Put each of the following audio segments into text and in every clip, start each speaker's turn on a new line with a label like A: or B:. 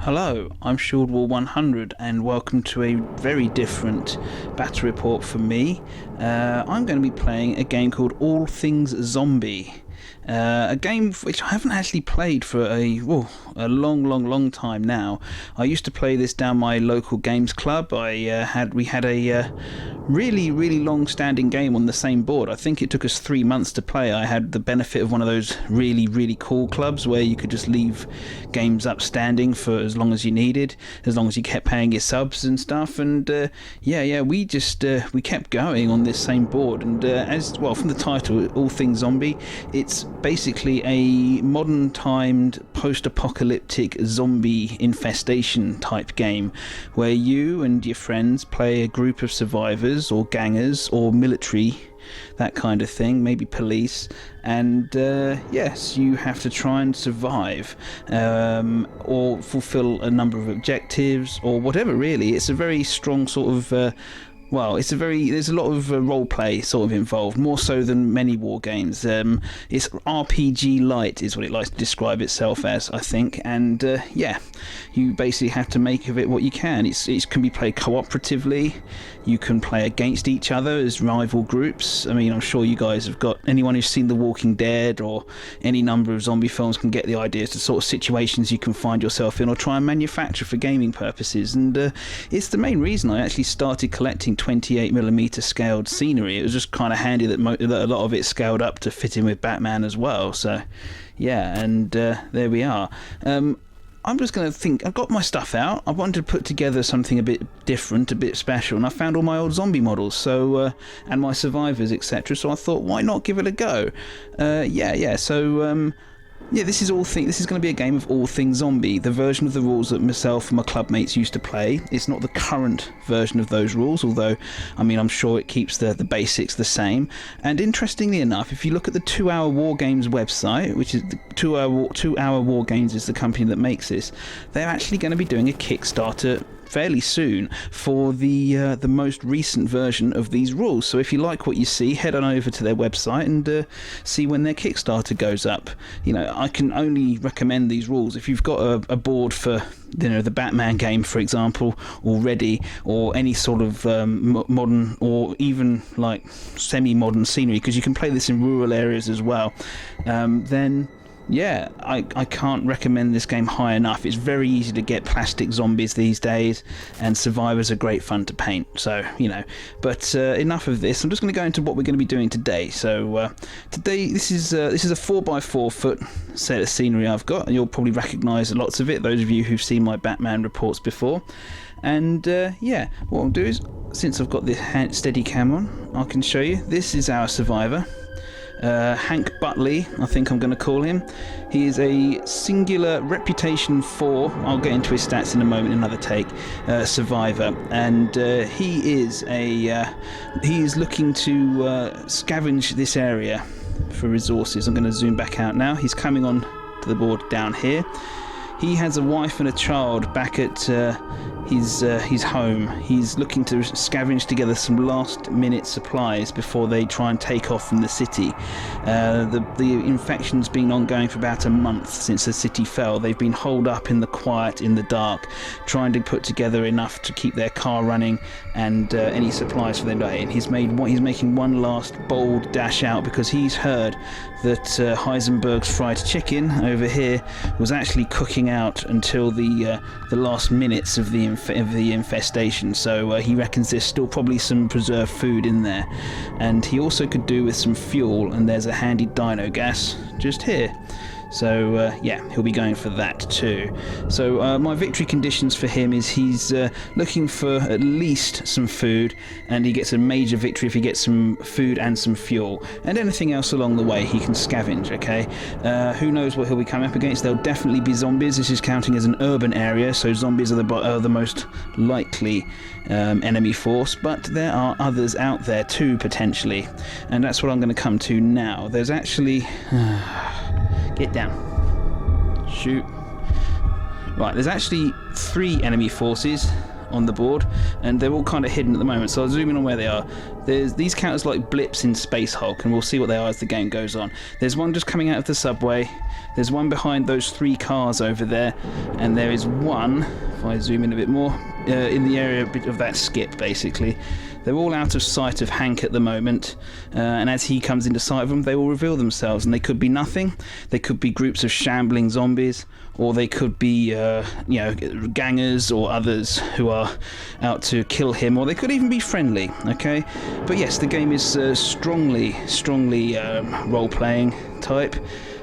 A: Hello, I'm ShieldWar100 and welcome to a very different battle report from me. I'm going to be playing a game called All Things Zombie. A game which I haven't actually played for a long time now. I used to play this down my local games club. We had a really long-standing game on the same board. I think it took us 3 months to play. I had the benefit of one of those really cool clubs where you could just leave games up standing for as long as you needed, as long as you kept paying your subs and stuff. And we kept going on this same board. And as well, from the title, All Things Zombie, it's basically a modern timed post-apocalyptic zombie infestation type game where you and your friends play a group of survivors or gangers or military, that kind of thing, maybe police, and yes, you have to try and survive or fulfill a number of objectives or whatever. Really, it's a very strong sort of there's a lot of role play sort of involved, more so than many war games. It's RPG light is what it likes to describe itself as, I think, and you basically have to make of it what you can. It can be played cooperatively. You can play against each other as rival groups. I mean, I'm sure you guys have got, anyone who's seen The Walking Dead or any number of zombie films can get the idea as to sort of situations you can find yourself in or try and manufacture for gaming purposes. And it's the main reason I actually started collecting 28mm scaled scenery. It was just kind of handy that a lot of it scaled up to fit in with Batman as well. So yeah, and there we are. I'm just going to think, I've got my stuff out. I wanted to put together something a bit different, a bit special, and I found all my old zombie models, so and my survivors, etc. So I thought, why not give it a go? This is going to be a game of All Things Zombie, the version of the rules that myself and my clubmates used to play. It's not the current version of those rules, although, I mean, I'm sure it keeps the basics the same. And interestingly enough, if you look at the 2 Hour Wargames website, which is the 2 Hour Wargames is the company that makes this, they're actually going to be doing a Kickstarter fairly soon for the most recent version of these rules. So if you like what you see, head on over to their website and see when their Kickstarter goes up. You know, I can only recommend these rules if you've got a board for, you know, the Batman game, for example, already, or any sort of modern or even like semi-modern scenery, because you can play this in rural areas as well. Then yeah, I can't recommend this game high enough. It's very easy to get plastic zombies these days, and survivors are great fun to paint. So, you know, but enough of this. I'm just going to go into what we're going to be doing today. So today, this is a 4x4 foot set of scenery I've got, and you'll probably recognise lots of it, those of you who've seen my Batman reports before. And what I'll do is, since I've got this steady cam on, I can show you. This is our survivor. Hank Buttley, I think I'm going to call him. He is a singular reputation 4, I'll get into his stats in a moment, another take, survivor, and he is looking to scavenge this area for resources. I'm going to zoom back out now. He's coming on to the board down here. He has a wife and a child back at his home. He's looking to scavenge together some last-minute supplies before they try and take off from the city. The infection's been ongoing for about a month since the city fell. They've been holed up in the quiet, in the dark, trying to put together enough to keep their car running and any supplies for their day. And he's making one last bold dash out because he's heard that Heisenberg's fried chicken over here was actually cooking out until the last minutes of the infestation. So he reckons there's still probably some preserved food in there, and he also could do with some fuel, and there's a handy dino gas just here. So he'll be going for that too. So my victory conditions for him is he's looking for at least some food, and he gets a major victory if he gets some food and some fuel, and anything else along the way he can scavenge. Okay, who knows what he'll be coming up against? There'll definitely be zombies. This is counting as an urban area, so zombies are the most likely enemy force, but there are others out there too, potentially, and that's what I'm going to come to now. There's actually get down. Shoot. Right, there's actually 3 enemy forces on the board, and they're all kind of hidden at the moment, so I'll zoom in on where they are. These count as like blips in Space Hulk, and we'll see what they are as the game goes on. There's one just coming out of the subway, there's one behind those 3 cars over there, and there is one, if I zoom in a bit more, in the area of that skip basically. They're all out of sight of Hank at the moment, and as he comes into sight of them, they will reveal themselves, and they could be nothing. They could be groups of shambling zombies, or they could be, gangers or others who are out to kill him, or they could even be friendly. Okay, but yes, the game is strongly role-playing type.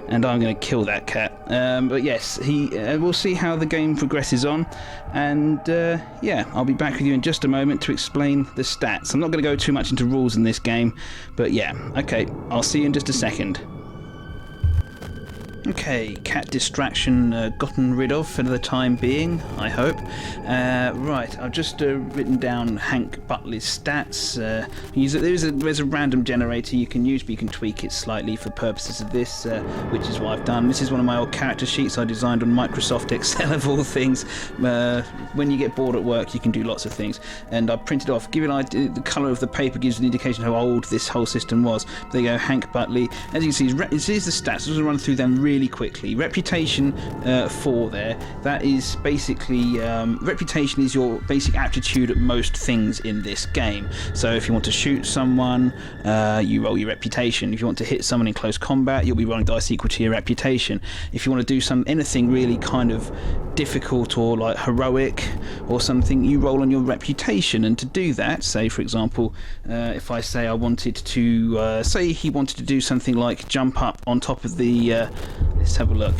A: And I'm going to kill that cat. But yes, we'll see how the game progresses on. And yeah, I'll be back with you in just a moment to explain the stats. I'm not going to go too much into rules in this game, but yeah, okay, I'll see you in just a second. Okay, cat distraction gotten rid of for the time being, I hope. Right, I've just written down Hank Buttley's stats. There's a random generator you can use, but you can tweak it slightly for purposes of this, which is what I've done. This is one of my old character sheets I designed on Microsoft Excel of all things. When you get bored at work, you can do lots of things. And I printed off, the colour of the paper gives an indication how old this whole system was. There you go, Hank Buttley. As you can see, here's the stats. I'm going to run through them really quickly. Reputation 4 there. That is basically reputation is your basic aptitude at most things in this game. So if you want to shoot someone, you roll your reputation. If you want to hit someone in close combat, you'll be rolling dice equal to your reputation. If you want to do anything really kind of difficult or like heroic or something, you roll on your reputation. And to do that, say for example, if I say I wanted to say he wanted to do something like jump up on top of the let's have a look,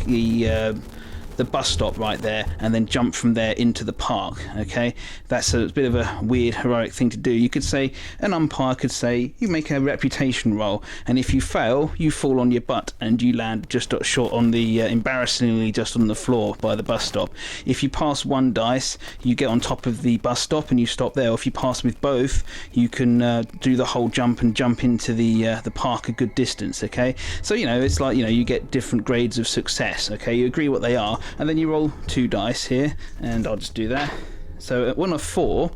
A: the bus stop right there, and then jump from there into the park. Okay, that's a bit of a weird heroic thing to do. You could say, an umpire could say, you make a reputation roll, and if you fail, you fall on your butt and you land just short on the embarrassingly just on the floor by the bus stop. If you pass 1 dice, you get on top of the bus stop and you stop there. Or if you pass with both, you can do the whole jump and jump into the park a good distance. Okay, so it's like you get different grades of success. Okay, you agree what they are, and then you roll 2 dice here, and I'll just do that. So at 1 of 4,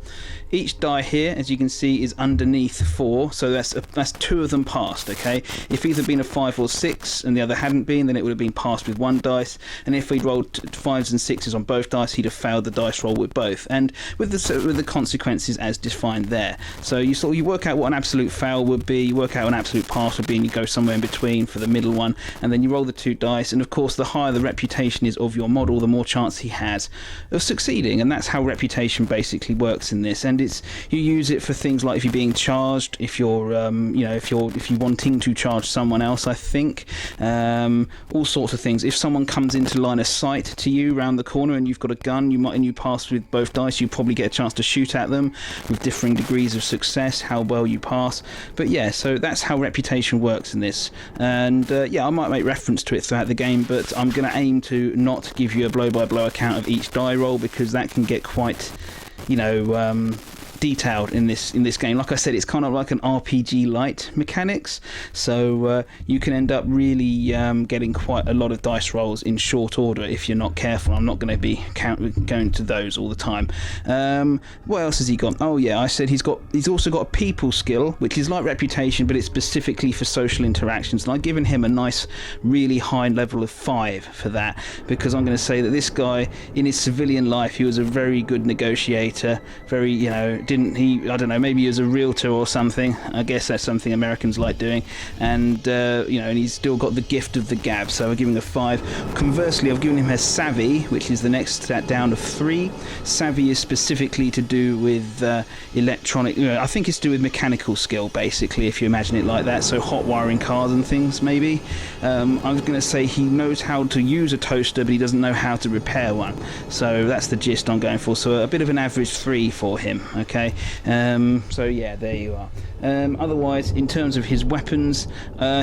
A: each die here, as you can see, is underneath 4, so that's 2 of them passed. Okay, if either been a 5 or 6 and the other hadn't been, then it would have been passed with 1 dice, and if we'd rolled 5s and 6s on both dice, he'd have failed the dice roll with both, and with the consequences as defined there. So you work out what an absolute fail would be, you work out what an absolute pass would be, and you go somewhere in between for the middle one, and then you roll the 2 dice, and of course the higher the reputation is of your model, the more chance he has of succeeding, and that's how reputation basically works in this. And you use it for things like if you're being charged, if you're if you're wanting to charge someone else, I think, all sorts of things. If someone comes into line of sight to you round the corner and you've got a gun, you pass with both dice, you probably get a chance to shoot at them with differing degrees of success, how well you pass. But yeah, so that's how reputation works in this. And yeah, I might make reference to it throughout the game, but I'm going to aim to not give you a blow-by-blow account of each die roll, because that can get quite detailed in this game. Like I said, it's kind of like an RPG light mechanics, so you can end up really getting quite a lot of dice rolls in short order if you're not careful. I'm not going to be going to those all the time. What else has he got? Oh yeah, I said he's also got a people skill, which is like reputation, but it's specifically for social interactions, and I've given him a nice really high level of 5 for that, because I'm going to say that this guy in his civilian life, he was a very good negotiator, very I don't know, maybe he was a realtor or something. I guess that's something Americans like doing. And, and he's still got the gift of the gab, so I'll give him a 5. Conversely, I've given him a savvy, which is the next stat down of 3. Savvy is specifically to do with electronic, I think it's to do with mechanical skill, basically, if you imagine it like that. So hot wiring cars and things, maybe. I was going to say he knows how to use a toaster, but he doesn't know how to repair one. So that's the gist I'm going for. So a bit of an average 3 for him, okay? Okay, so yeah, there you are. Otherwise, in terms of his weapons,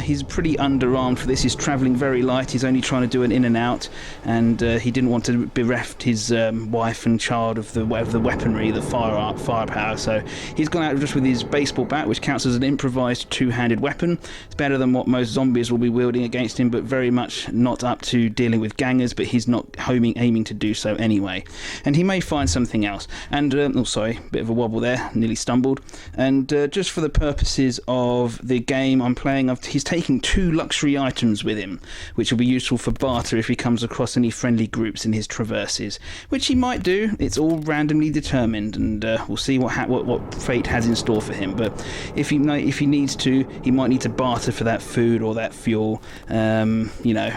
A: he's pretty underarmed for this. He's travelling very light. He's only trying to do an in and out, and he didn't want to bereft his wife and child of the weaponry, the firepower. So he's gone out just with his baseball bat, which counts as an improvised two-handed weapon. It's better than what most zombies will be wielding against him, but very much not up to dealing with gangers. But he's not aiming to do so anyway, and he may find something else. And oh, sorry, bit of a wobble there, nearly stumbled. And just for the purposes of the game I'm playing, he's taking 2 luxury items with him, which will be useful for barter if he comes across any friendly groups in his traverses, which he might do. It's all randomly determined, and we'll see what fate has in store for him. But if he needs to, he might need to barter for that food or that fuel. You know,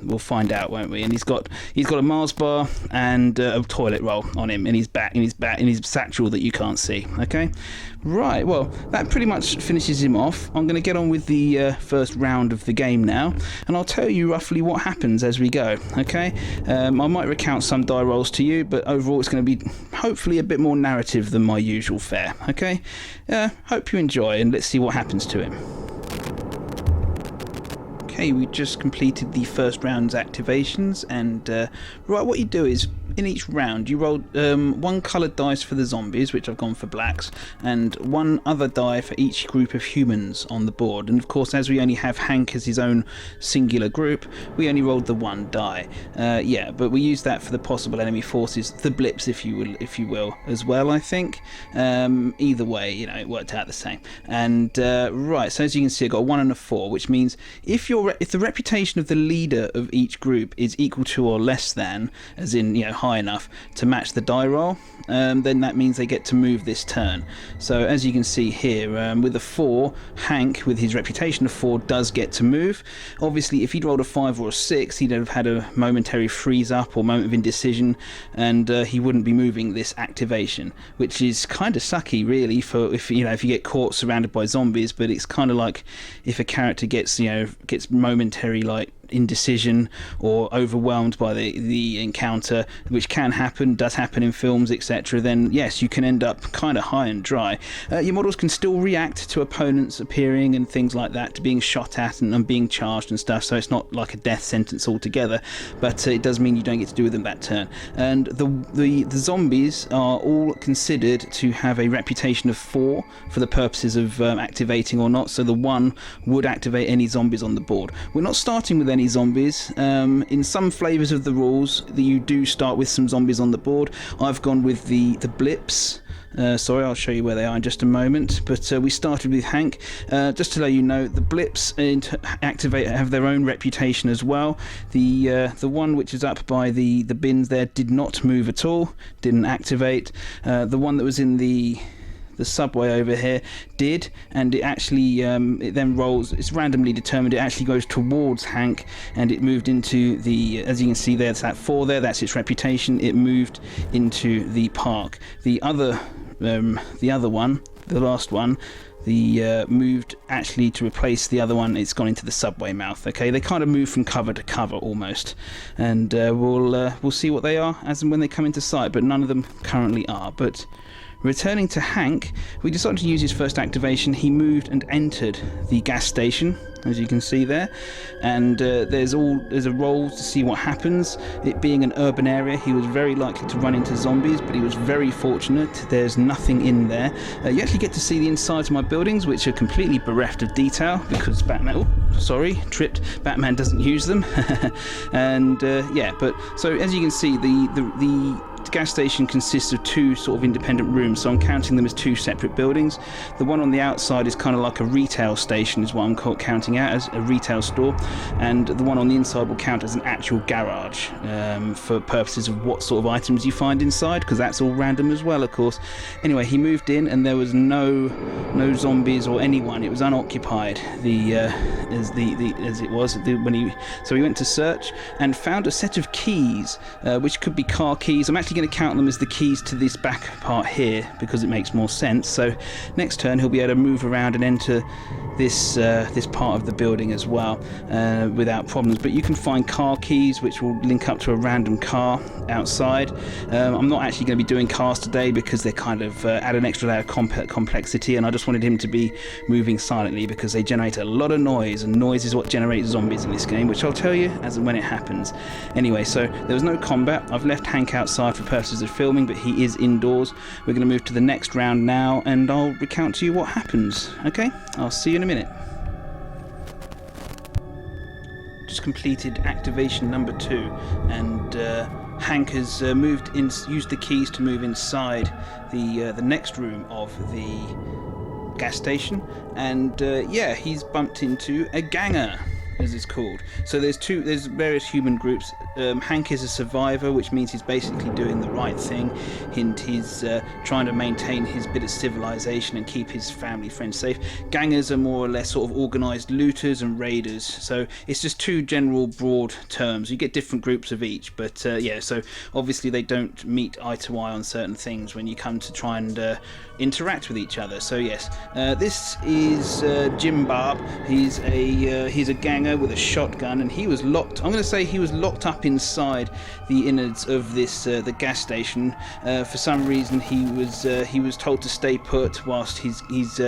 A: we'll find out, won't we? And he's got a Mars bar and a toilet roll on him in his satchel that you can't see. Okay, right. Well, that pretty much finishes him off. I'm going to get on with the first round of the game now, and I'll tell you roughly what happens as we go. Okay, I might recount some die rolls to you, but overall it's going to be hopefully a bit more narrative than my usual fare. Okay, hope you enjoy, and let's see what happens to him. Okay, we just completed the first round's activations, and right, what you do is in each round you roll 1 coloured dice for the zombies, which I've gone for blacks, and 1 other die for each group of humans on the board. And of course, as we only have Hank as his own singular group, we only rolled the 1 die. Yeah, but we use that for the possible enemy forces, the blips, if you will, as well. I think either way, you know, it worked out the same. And right, so as you can see, I got a 1 and a 4, which means if the reputation of the leader of each group is equal to or less than, as in, you know, high enough to match the die roll, then that means they get to move this turn. So as you can see here, with a 4, Hank, with his reputation of 4, does get to move. Obviously, if he'd rolled a 5 or a 6, he'd have had a momentary freeze up or moment of indecision, and he wouldn't be moving this activation, which is kind of sucky, really, for if you get caught surrounded by zombies. But it's kind of like if a character gets momentary indecision or overwhelmed by the encounter, which does happen in films, etc., then yes, you can end up kind of high and dry. Your models can still react to opponents appearing and things like that, to being shot at and being charged and stuff, so it's not like a death sentence altogether, but it does mean you don't get to do with them that turn. And the zombies are all considered to have a reputation of 4 for the purposes of activating or not, so the 1 would activate any zombies on the board. We're not starting with any zombies. In some flavours of the rules, you do start with some zombies on the board. I've gone with the blips. Sorry, I'll show you where they are in just a moment. But we started with Hank. Just to let you know, the blips have their own reputation as well. The one which is up by the bins there did not move at all, didn't activate. The one that was in the subway over here did, and it actually it then rolls. It's randomly determined. It actually goes towards Hank, and it moved into the, as you can see there, it's that 4 there, that's its reputation. It moved into the park. The other one, the last one, moved actually to replace the other one. It's gone into the subway mouth. Okay, they kind of move from cover to cover almost, and we'll see what they are as and when they come into sight, but none of them currently are. But returning to Hank, we decided to use his first activation. He moved and entered the gas station, as you can see there, and there's a roll to see what happens. It being an urban area, he was very likely to run into zombies, but he was very fortunate. There's nothing in there. You actually get to see the insides of my buildings, which are completely bereft of detail because Batman doesn't use them. And yeah, but so as you can see, the gas station consists of 2 sort of independent rooms, so I'm counting them as 2 separate buildings. The one on the outside is kind of like a retail station, is what I'm counting out as, a retail store, and the one on the inside will count as an actual garage, for purposes of what sort of items you find inside, because that's all random as well, of course. Anyway, he moved in and there was no zombies or anyone. It was unoccupied. So he went to search and found a set of keys, which could be car keys. I'm actually going to count them as the keys to this back part here because it makes more sense. So next turn he'll be able to move around and enter this part of the building as well without problems. But you can find car keys which will link up to a random car outside. I'm not actually going to be doing cars today because they're kind of add an extra layer of complexity, and I just wanted him to be moving silently because they generate a lot of noise, and noise is what generates zombies in this game, which I'll tell you as and when it happens. Anyway, so there was no combat. I've left Hank outside for purposes of filming, but he is indoors. We're going to move to the next round now, and I'll recount to you what happens. Okay, I'll see you in a minute. Just completed activation number 2, and Hank has used the keys to move inside the next room of the gas station, and yeah, he's bumped into a ganger, as it's called. So there's various human groups. Hank is a survivor, which means he's basically doing the right thing, and he's trying to maintain his bit of civilization and keep his family friends safe. Gangers are more or less sort of organised looters and raiders, so it's just two general broad terms. You get different groups of each, but yeah, so obviously they don't meet eye to eye on certain things when you come to try and interact with each other. So yes, this is Jim Bob. He's a ganger with a shotgun, and he was locked. I'm going to say he was locked up inside the innards of this the gas station. For some reason, he was told to stay put whilst his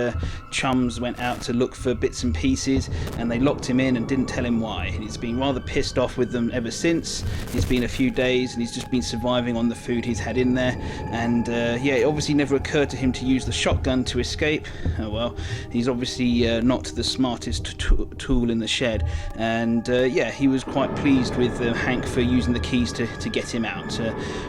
A: chums went out to look for bits and pieces, and they locked him in and didn't tell him why. And he's been rather pissed off with them ever since. It's been a few days, and he's just been surviving on the food he's had in there. And yeah, it obviously never occurred to him to use the shotgun to escape. Oh well, he's obviously not the smartest tool in the shed. And yeah, he was quite pleased with Hank for using the keys to get him out.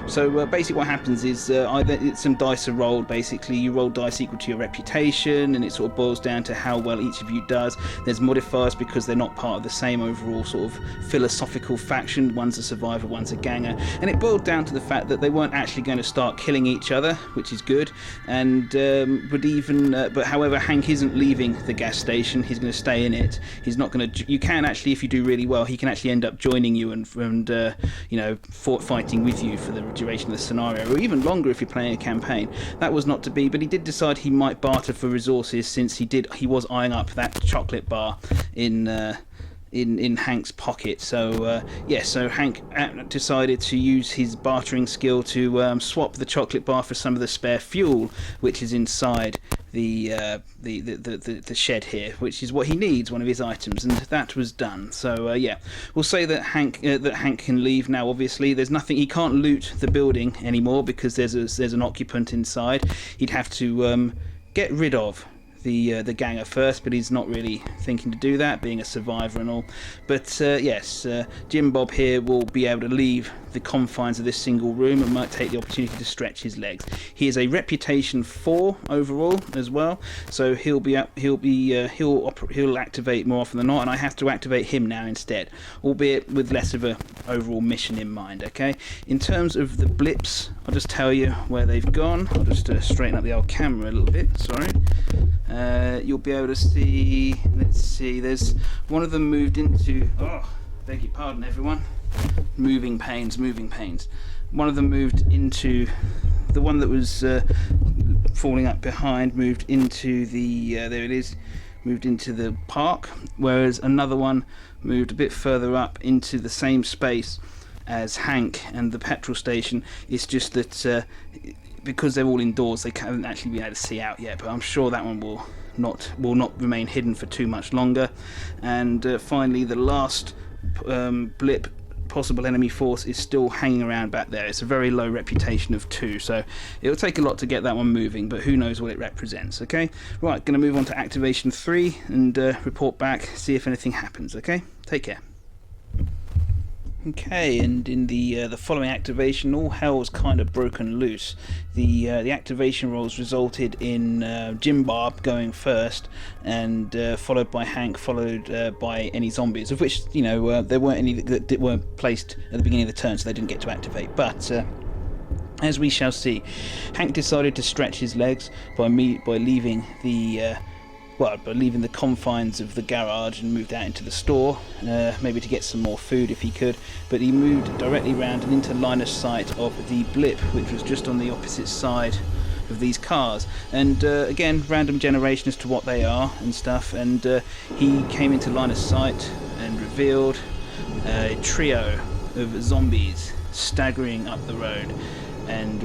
A: So basically what happens is either some dice are rolled. Basically you roll dice equal to your reputation, and it sort of boils down to how well each of you does. There's modifiers because they're not part of the same overall sort of philosophical faction. One's a survivor, one's a ganger, and it boiled down to the fact that they weren't actually going to start killing each other, which is good. And but however, Hank isn't leaving the gas station. He's going to stay in it. He's not going to. You can actually, if you do really well, he can actually end up joining you and you know, fighting with you for the duration of the scenario, or even longer if you're playing a campaign. That was not to be, but he did decide he might barter for resources, since he was eyeing up that chocolate bar in Hank's pocket. So yeah, so Hank decided to use his bartering skill to swap the chocolate bar for some of the spare fuel, which is inside the shed here, which is what he needs, one of his items, and that was done. So yeah, we'll say that Hank can leave now. Obviously, there's nothing, he can't loot the building anymore because there's an occupant inside. He'd have to get rid of the ganger first, but he's not really thinking to do that, being a survivor and all. But yes, Jim Bob here will be able to leave the confines of this single room and might take the opportunity to stretch his legs. He is a reputation 4 overall as well, so he'll activate more often than not, and I have to activate him now instead, albeit with less of a overall mission in mind. Okay, in terms of the blips, I'll just tell you where they've gone. I'll just straighten up the old camera a little bit, sorry. You'll be able to see, let's see, there's one of them moved into, oh, beg your pardon everyone, moving pains. One of them moved into, the one that was falling up behind moved into the, there it is, moved into the park, whereas another one moved a bit further up into the same space as Hank and the petrol station. It's just that because they're all indoors, they haven't actually been able to see out yet, but I'm sure that one will not remain hidden for too much longer. And finally, the last blip, possible enemy force, is still hanging around back there. It's a very low reputation of 2, so it'll take a lot to get that one moving, but who knows what it represents. Okay, right, going to move on to activation 3 and report back, see if anything happens. Okay, take care. Okay, and in the following activation, all hell's kind of broken loose. The activation rolls resulted in Jim Bob going first, and followed by Hank, followed by any zombies, of which, you know, there weren't any that weren't placed at the beginning of the turn, so they didn't get to activate. But as we shall see, Hank decided to stretch his legs by leaving the well, leaving the confines of the garage and moved out into the store, maybe to get some more food if he could, but he moved directly round and into line of sight of the blip, which was just on the opposite side of these cars. And again, random generation as to what they are and stuff, and he came into line of sight and revealed a trio of zombies staggering up the road, and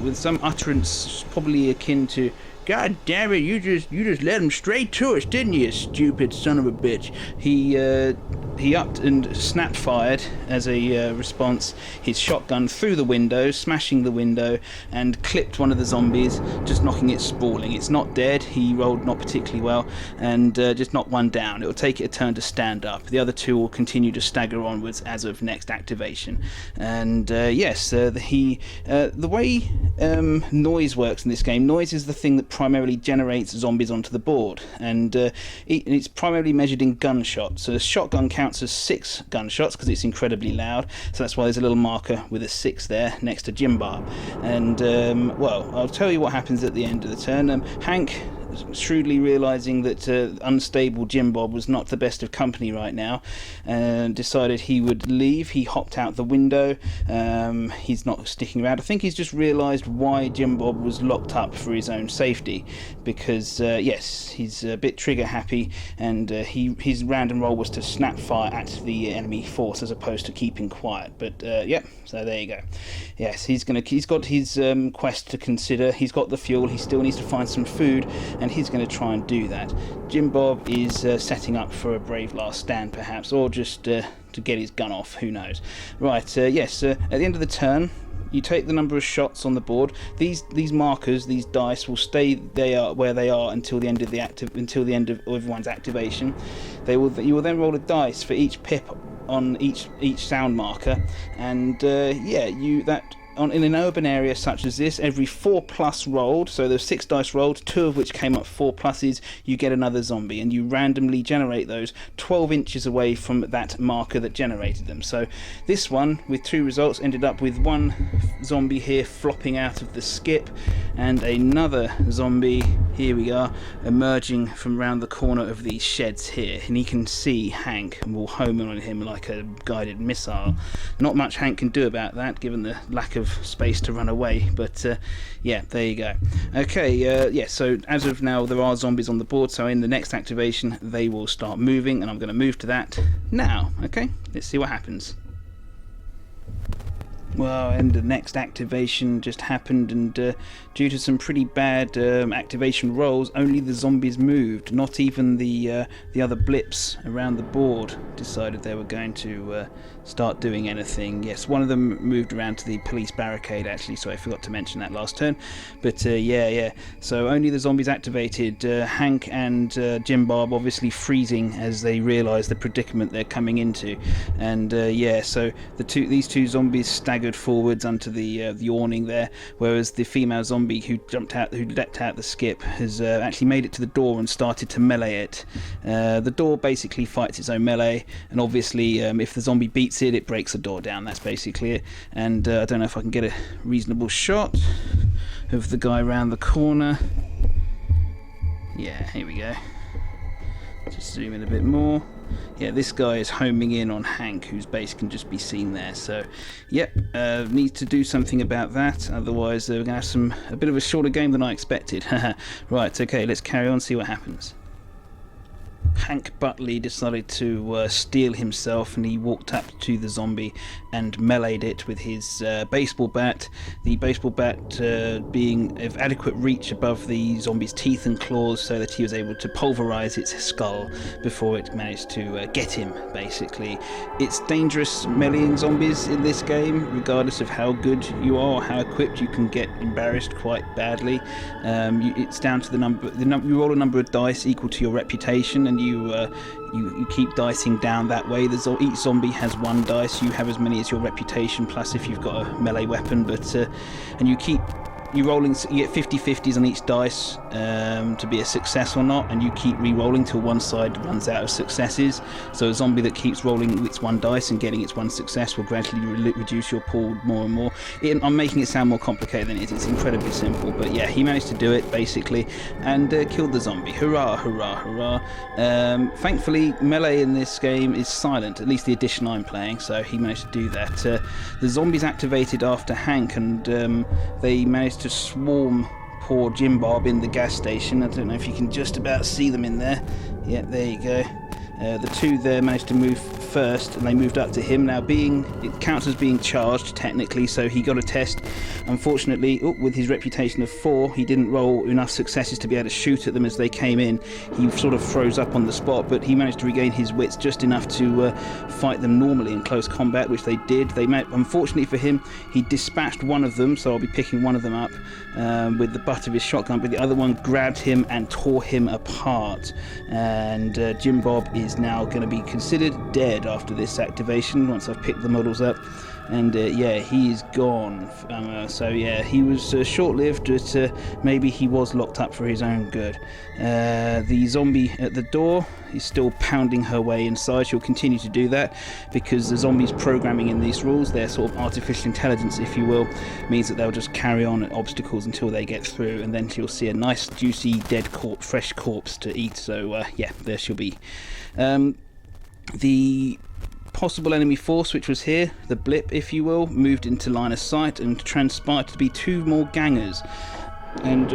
A: with some utterance probably akin to, "God damn it, you just led him straight to us, didn't you, stupid son of a bitch." He upped and snap fired as a response his shotgun through the window, smashing the window, and clipped one of the zombies, just knocking it sprawling. It's not dead, he rolled not particularly well, and just knocked one down. It will take it a turn to stand up. The other two will continue to stagger onwards as of next activation. And yes, the way noise works in this game, noise is the thing that primarily generates zombies onto the board, and it's primarily measured in gunshots. So a shotgun counts as 6 gunshots because it's incredibly loud, so that's why there's a little marker with a 6 there next to Jim Bob. And well, I'll tell you what happens at the end of the turn. Hank, shrewdly realising that unstable Jim Bob was not the best of company right now, and decided he would leave. He hopped out the window. He's not sticking around. I think he's just realised why Jim Bob was locked up for his own safety, because yes, he's a bit trigger happy, and his random roll was to snap fire at the enemy force as opposed to keeping quiet. But yeah, so there you go. Yes, he's got his quest to consider. He's got the fuel. He still needs to find some food, and he's going to try and do that. Jim Bob is setting up for a brave last stand, perhaps, or just to get his gun off, who knows. Right, yes, at the end of the turn, you take the number of shots on the board. These markers, these dice, will stay where they are until the end of everyone's activation. You will then roll a dice for each pip on each sound marker, and yeah, in an urban area such as this, every 4+ rolled, so there's 6 dice rolled, 2 of which came up 4+, you get another zombie, and you randomly generate those 12 inches away from that marker that generated them. So this one, with 2 results, ended up with 1 zombie here flopping out of the skip, and another zombie, here we are, emerging from round the corner of these sheds here, and he can see Hank and will home in on him like a guided missile. Not much Hank can do about that, given the lack of space to run away, but yeah, there you go. Okay, yeah, so as of now there are zombies on the board, so in the next activation they will start moving, and I'm going to move to that now. Okay, let's see what happens. Well, and the next activation just happened, and due to some pretty bad activation rolls, only the zombies moved. Not even the other blips around the board decided they were going to start doing anything. Yes, one of them moved around to the police barricade, actually, so I forgot to mention that last turn. But yeah, so only the zombies activated. Hank and Jim Bob obviously freezing as they realise the predicament they're coming into. And yeah, so these two zombies staggered forwards onto the awning there, whereas the female zombie who leapt out the skip has actually made it to the door and started to melee it. The door basically fights its own melee, and obviously if the zombie beats it breaks the door down. That's basically it. And I don't know if I can get a reasonable shot of the guy around the corner. Yeah, here we go. Just zoom in a bit more. Yeah, this guy is homing in on Hank, whose base can just be seen there. So, yep, need to do something about that. Otherwise, we're going to have a bit of a shorter game than I expected. Right, okay, let's carry on, see what happens. Hank Buttley decided to steel himself, and he walked up to the zombie and meleeed it with his baseball bat. The baseball bat being of adequate reach above the zombie's teeth and claws, so that he was able to pulverize its skull before it managed to get him, basically. It's dangerous meleeing zombies in this game. Regardless of how good you are or how equipped, you can get embarrassed quite badly. It's down to the number. You roll a number of dice equal to your reputation, and you keep dicing down that way. Each zombie has 1 dice. You have as many as your reputation, plus if you've got a melee weapon. But and you keep you get 50/50s on each dice to be a success or not, and you keep re-rolling till one side runs out of successes. So a zombie that keeps rolling its one dice and getting its one success will gradually reduce your pool more and more. I'm making it sound more complicated than it is. It's incredibly simple, but yeah, he managed to do it basically and killed the zombie. Hurrah, hurrah, hurrah. Thankfully, melee in this game is silent, at least the edition I'm playing, so he managed to do that. The zombies activated after Hank, and they managed to swarm poor Jim Bob in the gas station. I don't know if you can just about see them in there. Yeah, there you go. The two there managed to move first, and they moved up to him. Now, it counts as being charged technically, so he got a test. Unfortunately, with his reputation of 4, he didn't roll enough successes to be able to shoot at them as they came in. He sort of froze up on the spot, but he managed to regain his wits just enough to fight them normally in close combat, which they did. Unfortunately for him, he dispatched one of them, so I'll be picking one of them up with the butt of his shotgun, but the other one grabbed him and tore him apart. And Jim Bob is now going to be considered dead after this activation once I've picked the models up. And yeah, he's gone. So yeah, he was short-lived, but maybe he was locked up for his own good. The zombie at the door is still pounding her way inside. She'll continue to do that because the zombies programming in these rules, their sort of artificial intelligence, if you will, means that they'll just carry on at obstacles until they get through, and then she'll see a nice, juicy, dead fresh corpse to eat. So yeah, there she'll be. The possible enemy force, which was here, the blip if you will, moved into line of sight and transpired to be 2 more gangers. And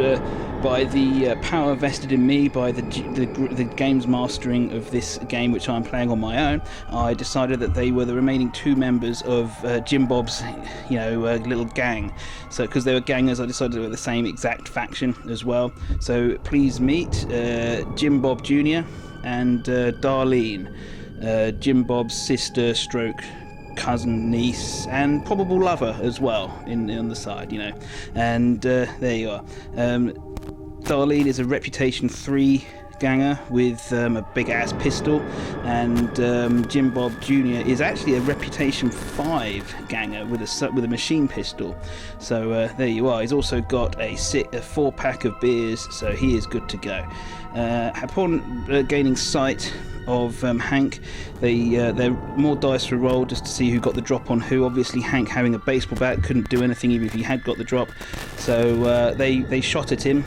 A: by the power vested in me by the games mastering of this game, which I'm playing on my own, I decided that they were the remaining 2 members of Jim Bob's little gang. So because they were gangers, I decided they were the same exact faction as well. So please meet Jim Bob Jr. and Darlene, Jim Bob's sister stroke cousin, niece, and probable lover as well on the side, and there you are. Darlene is a reputation 3 ganger with a big ass pistol, and Jim Bob Jr. is actually a reputation 5 ganger with a machine pistol. So there you are. He's also got a 4-pack of beers, so he is good to go. Upon gaining sight of Hank, there more dice were rolled just to see who got the drop on who. Obviously Hank, having a baseball bat, couldn't do anything even if he had got the drop, so they shot at him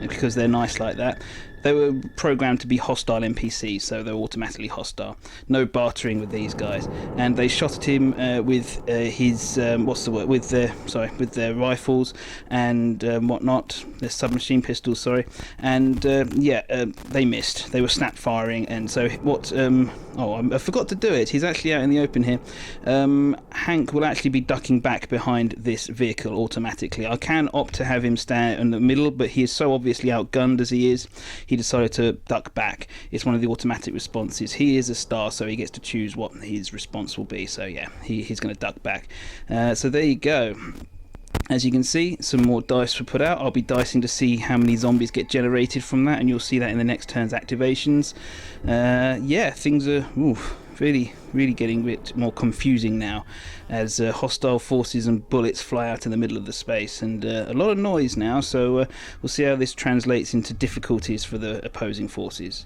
A: because they're nice like that. They were programmed to be hostile NPCs, so they're automatically hostile. No bartering with these guys. And they shot at him with with their rifles and whatnot, their submachine pistols, sorry. And they missed. They were snap firing, and so I forgot to do it. He's actually out in the open here. Hank will actually be ducking back behind this vehicle automatically. I can opt to have him stand in the middle, but he is so obviously outgunned as he is, he decided to duck back. It's one of the automatic responses. He is a star, so he gets to choose what his response will be. So yeah, he's going to duck back. So there you go. As you can see, some more dice were put out. I'll be dicing to see how many zombies get generated from that, and you'll see that in the next turn's activations. Yeah, things are really getting a bit more confusing now, as hostile forces and bullets fly out in the middle of the space, and a lot of noise now, so we'll see how this translates into difficulties for the opposing forces.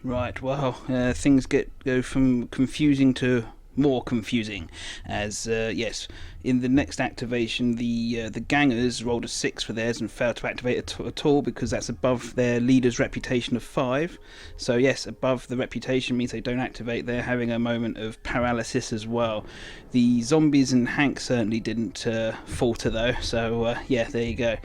A: Right, well, things go from confusing to more confusing, as yes, in the next activation the gangers rolled a 6 for theirs and failed to activate at all because that's above their leader's reputation of 5. So yes, above the reputation means they don't activate. They're having a moment of paralysis as well. The zombies and Hank certainly didn't falter though, so yeah, there you go.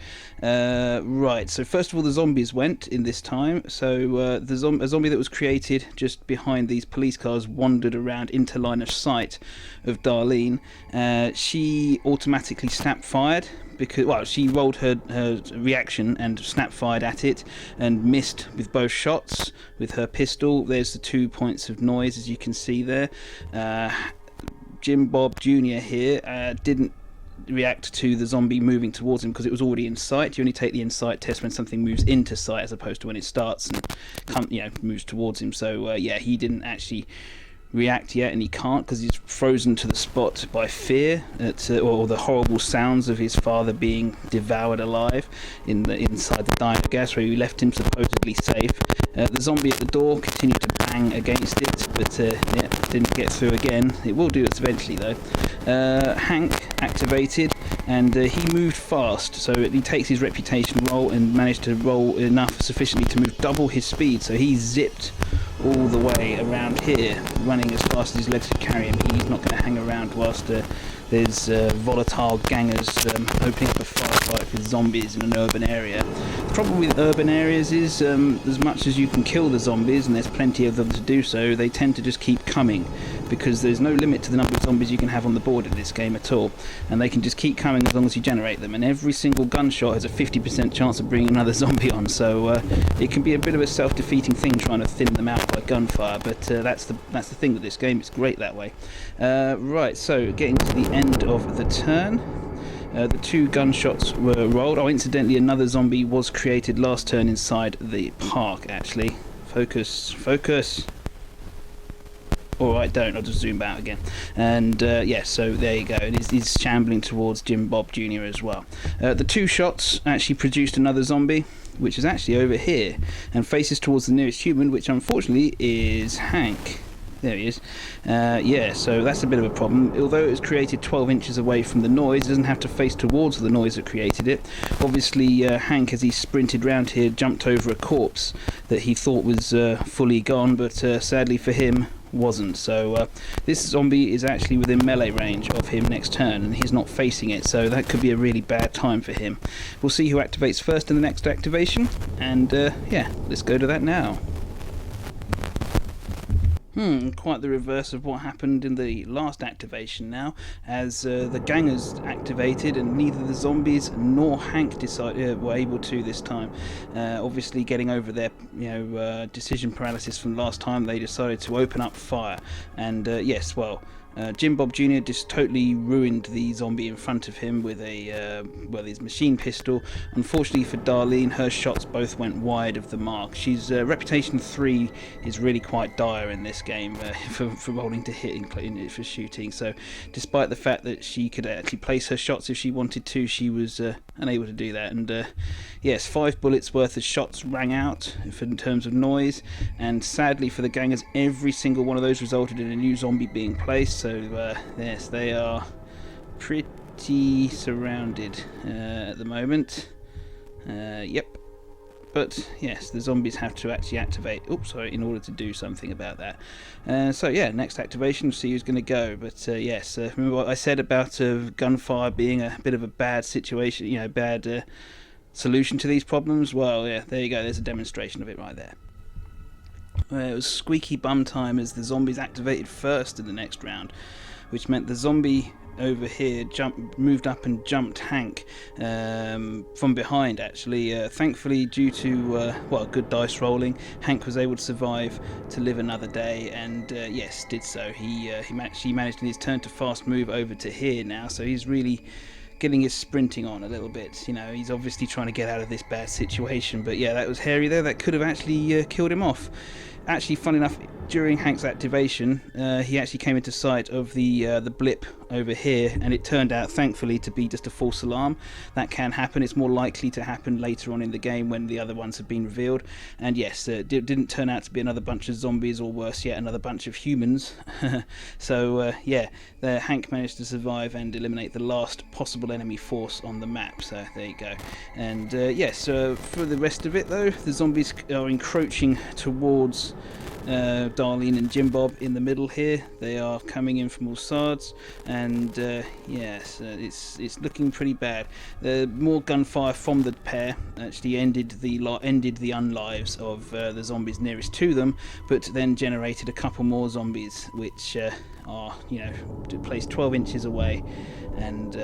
A: Right, so first of all the zombies went in this time. So a zombie that was created just behind these police cars wandered around into line of sight of Darlene. She automatically snap fired because she rolled her reaction and snap fired at it and missed with both shots with her pistol. There's the 2 points of noise, as you can see there. Jim Bob Jr. here didn't react to the zombie moving towards him because it was already in sight. You only take the insight test when something moves into sight as opposed to when it starts and moves towards him. So yeah, he didn't actually react yet, and he can't because he's frozen to the spot by fear or the horrible sounds of his father being devoured alive inside the diner gas where we left him supposedly safe. The zombie at the door continued to bang against it, but didn't get through again. It will do it eventually though. Hank activated, and he moved fast, so he takes his reputation roll and managed to roll enough sufficiently to move double his speed, so he zipped all the way around here, running as fast as his legs could carry him. He's not going to hang around whilst there's volatile gangers opening up a firefight with zombies in an urban area. The problem with urban areas is as much as you can kill the zombies, and there's plenty of them to do so, they tend to just keep coming, because there's no limit to the number of zombies you can have on the board in this game at all, and they can just keep coming as long as you generate them, and every single gunshot has a 50% chance of bringing another zombie on, so it can be a bit of a self-defeating thing trying to thin them out by gunfire, but that's the thing with this game. It's great that way. Right, so getting to the end of the turn, the 2 gunshots were rolled. Oh, incidentally, another zombie was created last turn inside the park, actually. Focus. Alright, don't. I'll just zoom out again. And yeah, so there you go. And he's shambling towards Jim Bob Jr. as well. The 2 shots actually produced another zombie, which is actually over here, and faces towards the nearest human, which unfortunately is Hank. There he is. Yeah, so that's a bit of a problem. Although it was created 12 inches away from the noise, it doesn't have to face towards the noise that created it. Obviously, Hank, as he sprinted round here, jumped over a corpse that he thought was fully gone, but sadly for him, wasn't. So this zombie is actually within melee range of him next turn, and he's not facing it, so that could be a really bad time for him. We'll see who activates first in the next activation, and yeah, let's go to that now. Quite the reverse of what happened in the last activation now, as the gangers activated and neither the zombies nor Hank were able to this time. Obviously getting over their decision paralysis from last time, they decided to open up fire, and yes, well, Jim Bob Jr. just totally ruined the zombie in front of him with his machine pistol. Unfortunately for Darlene, her shots both went wide of the mark. She's reputation 3 is really quite dire in this game for rolling to hit for shooting. So despite the fact that she could actually place her shots if she wanted to, she was unable to do that. And yes, 5 bullets worth of shots rang out in terms of noise, and sadly for the gangers, every single one of those resulted in a new zombie being placed. So yes, they are pretty surrounded at the moment. Yep. But yes, the zombies have to actually activate. Oops, sorry, in order to do something about that. So yeah, next activation, see who's going to go. But yes, remember what I said about gunfire being a bit of a bad situation, bad solution to these problems? Well, yeah, there you go. There's a demonstration of it right there. It was squeaky bum time as the zombies activated first in the next round, which meant the zombie over here moved up and jumped Hank from behind, actually. Thankfully, due to good dice rolling, Hank was able to survive to live another day, and yes, did so. He managed in his turn to fast move over to here now, so he's really getting his sprinting on a little bit. He's obviously trying to get out of this bad situation, but yeah, that was hairy there. That could have actually killed him off. Actually, fun enough, during Hank's activation, he actually came into sight of the blip over here, and it turned out, thankfully, to be just a false alarm. That can happen. It's more likely to happen later on in the game when the other ones have been revealed. And yes, it didn't turn out to be another bunch of zombies, or worse yet, another bunch of humans. So yeah, Hank managed to survive and eliminate the last possible enemy force on the map. So there you go. And yes, for the rest of it though, the zombies are encroaching towards Darlene and Jim Bob in the middle here. They are coming in from all sides, and yes, it's looking pretty bad. More gunfire from the pair actually ended the unlives of the zombies nearest to them, but then generated a couple more zombies which are placed 12 inches away, and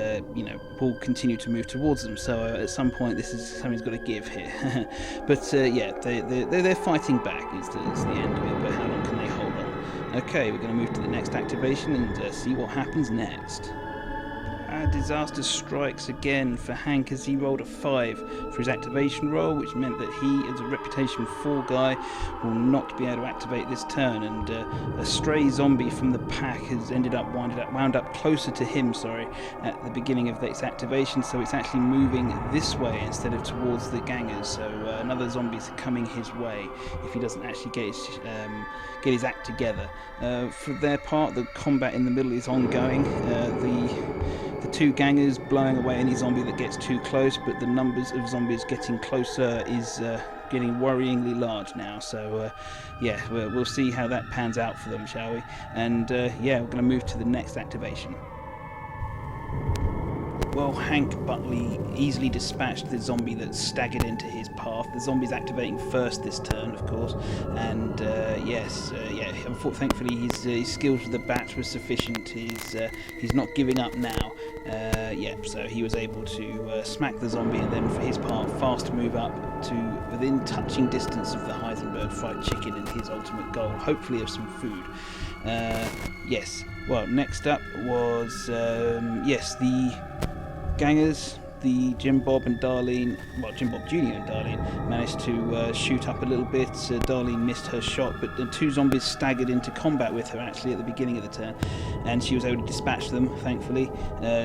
A: will continue to move towards them. So at some point something's got to give here. But yeah, they're fighting back is the end of it, but how long can they hold on? Okay, we're going to move to the next activation and see what happens next. disaster strikes again for Hank as he rolled a 5 for his activation roll, which meant that he, as a reputation 4 guy, will not be able to activate this turn, and a stray zombie from the pack has wound up closer to him, at the beginning of its activation, so it's actually moving this way instead of towards the gangers, so another zombie's coming his way if he doesn't actually get his act together. For their part, the combat in the middle is ongoing. The two gangers blowing away any zombie that gets too close, but the numbers of zombies getting closer is getting worryingly large now, so we'll see how that pans out for them, shall we? And we're going to move to the next activation. Well, Hank Buttley easily dispatched the zombie that staggered into his path. The zombie's activating first this turn, of course, and thankfully his skills with the bat were sufficient. He's not giving up now. So he was able to smack the zombie, and then for his part, fast move up to within touching distance of the Heisenberg fried chicken and his ultimate goal, hopefully of some food. Well, next up was the gangers. The Jim Bob Jr. and Darlene managed to shoot up a little bit. Darlene missed her shot, but the two zombies staggered into combat with her actually at the beginning of the turn, and she was able to dispatch them, thankfully.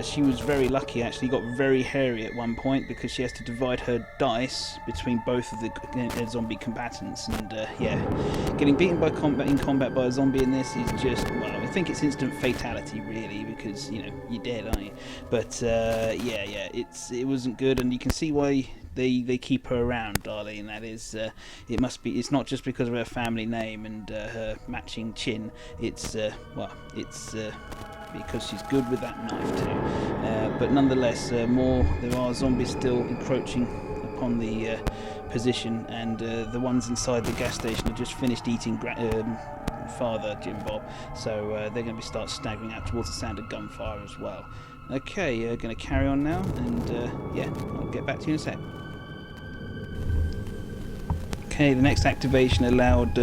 A: She was very lucky, actually, got very hairy at one point because she has to divide her dice between both of the zombie combatants, and getting beaten in combat by a zombie in this is just, well, I think it's instant fatality really, because you're dead, aren't you? But it wasn't good, and you can see why they keep her around, Darlene. That is, it's not just because of her family name and her matching chin. It's because she's good with that knife too. But nonetheless, there are zombies still encroaching upon the position, and the ones inside the gas station have just finished eating Father Jim Bob, so they're going to start staggering out towards the sound of gunfire as well. Okay, going to carry on now, and I'll get back to you in a sec. Okay, the next activation allowed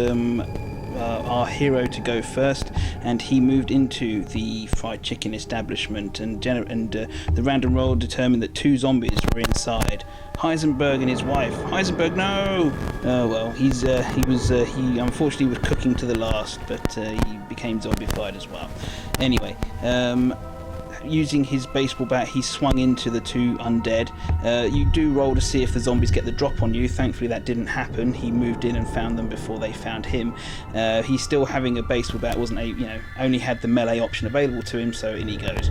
A: our hero to go first, and he moved into the fried chicken establishment, and the random roll determined that 2 zombies were inside. Heisenberg and his wife. Heisenberg, no! Oh well, he unfortunately was cooking to the last, but he became zombified as well. Anyway, using his baseball bat, he swung into the 2 undead. You do roll to see if the zombies get the drop on you. Thankfully that didn't happen. He moved in and found them before they found him. He's still having a baseball bat, only had the melee option available to him, so in he goes.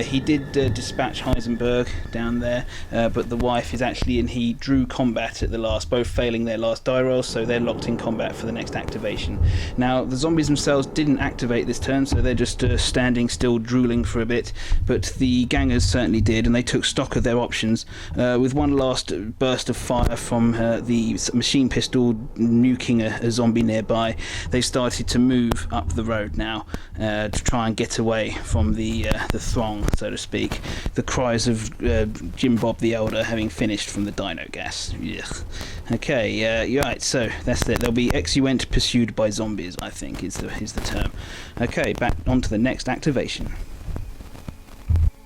A: He did dispatch Heisenberg down there, but the wife is actually in. He drew combat at the last, both failing their last die rolls, so they're locked in combat for the next activation. Now the zombies themselves didn't activate this turn, so they're just standing still, drooling for a bit. But the gangers certainly did, and they took stock of their options. With one last burst of fire from the machine pistol nuking a zombie nearby, they started to move up the road now to try and get away from the throng, so to speak. The cries of Jim Bob the Elder having finished from the dino gas. Ugh. Okay, right, so that's it. They'll be exeunt pursued by zombies, I think is the term. Okay, back onto the next activation.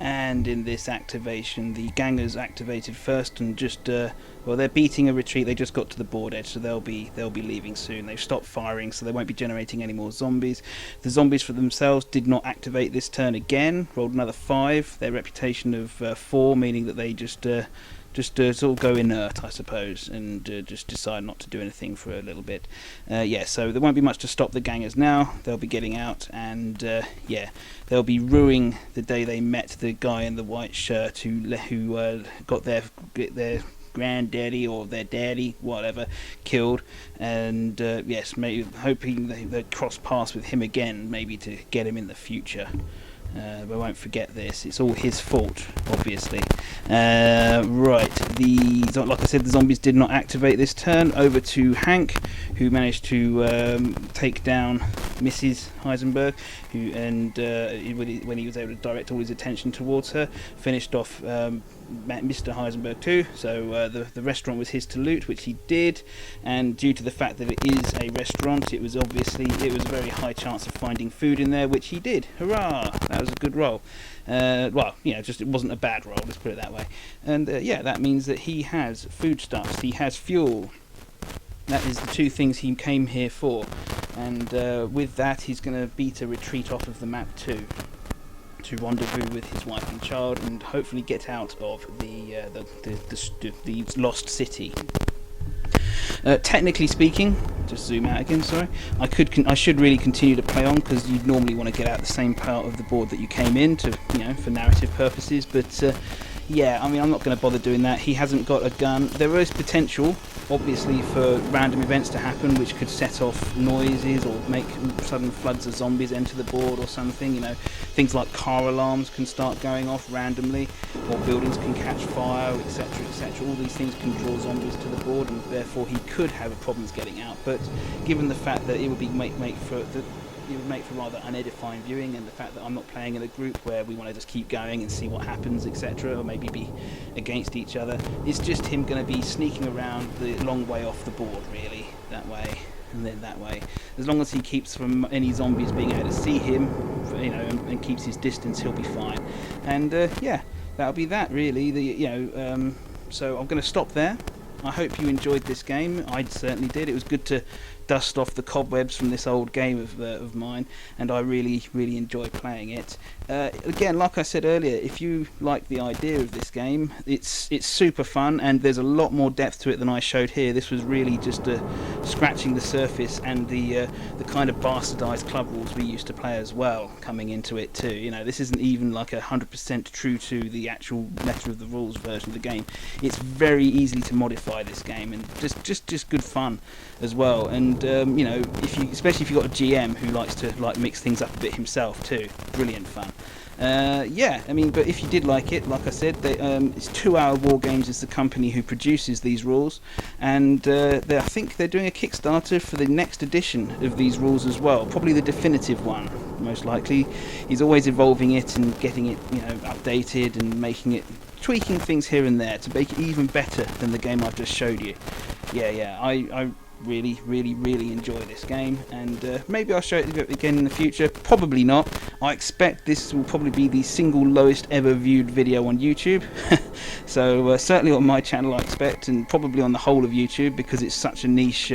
A: And in this activation, the gangers activated first, and just they're beating a retreat. They just got to the board edge, so they'll be leaving soon. They've stopped firing, so they won't be generating any more zombies. The zombies for themselves did not activate this turn again. Rolled another 5. Their reputation of 4, meaning that they just sort of go inert, I suppose, and just decide not to do anything for a little bit. So there won't be much to stop the gangers now. They'll be getting out, and they'll be ruining the day they met the guy in the white shirt who got their granddaddy or their daddy, whatever, killed, and maybe hoping they cross paths with him again, maybe to get him in the future. We won't forget this. It's all his fault, obviously. Right, like I said, the zombies did not activate this turn. Over to Hank, who managed to take down Mrs. Heisenberg, who when he was able to direct all his attention towards her, finished off Mr. Heisenberg too. So the restaurant was his to loot, which he did, and due to the fact that it is a restaurant, it was a very high chance of finding food in there, which he did. Hurrah! That was a good roll. Well, just it wasn't a bad roll, let's put it that way. And yeah, that means that he has foodstuffs, he has fuel. That is the two things he came here for, and with that he's going to beat a retreat off of the map too, to rendezvous with his wife and child, and hopefully get out of the lost city. Technically speaking, just zoom out again, sorry, I should really continue to play on, because you'd normally want to get out the same part of the board that you came in to, for narrative purposes, but yeah, I mean, I'm not going to bother doing that. He hasn't got a gun. There is potential, obviously, for random events to happen which could set off noises or make sudden floods of zombies enter the board or something. Things like car alarms can start going off randomly, or buildings can catch fire, etc, etc. All these things can draw zombies to the board, and therefore he could have problems getting out. But given the fact that it would make for rather unedifying viewing, and the fact that I'm not playing in a group where we want to just keep going and see what happens, etc, or maybe be against each other, it's just him going to be sneaking around the long way off the board, really, that way and then that way. As long as he keeps from any zombies being able to see him, and keeps his distance, he'll be fine. And yeah, that'll be that, really. So I'm going to stop there. I hope you enjoyed this game. I certainly did. It was good to dust off the cobwebs from this old game of mine, and I really enjoyed playing it. Again, like I said earlier, if you like the idea of this game, it's super fun, and there's a lot more depth to it than I showed here. This was really just scratching the surface, and the kind of bastardized club rules we used to play as well coming into it too. This isn't even like 100% true to the actual letter of the rules version of the game. It's very easy to modify this game, and just good fun as well. And especially if you've got a GM who likes to mix things up a bit himself too, brilliant fun. Yeah, I mean, but if you did like it, like I said, it's 2 Hour Wargames is the company who produces these rules, and I think they're doing a Kickstarter for the next edition of these rules as well, probably the definitive one, most likely. He's always evolving it and getting it, updated and tweaking things here and there to make it even better than the game I've just showed you. Yeah, I really enjoy this game, and maybe I'll show it again in the future. Probably not. I expect this will probably be the single lowest ever viewed video on YouTube. So certainly on my channel I expect, and probably on the whole of YouTube, because it's such a niche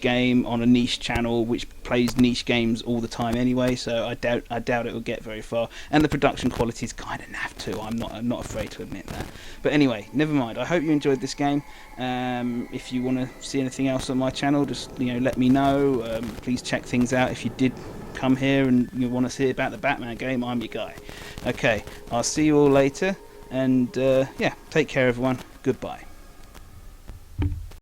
A: game on a niche channel which plays niche games all the time anyway. So I doubt it will get very far, and the production quality is kind of naff too. I'm not afraid to admit that. But anyway, never mind. I hope you enjoyed this game. If you want to see anything else on my channel, just let me know. Please check things out. If you did come here and you want to see about the Batman game, I'm your guy. Okay, I'll see you all later, and yeah, take care everyone. Goodbye.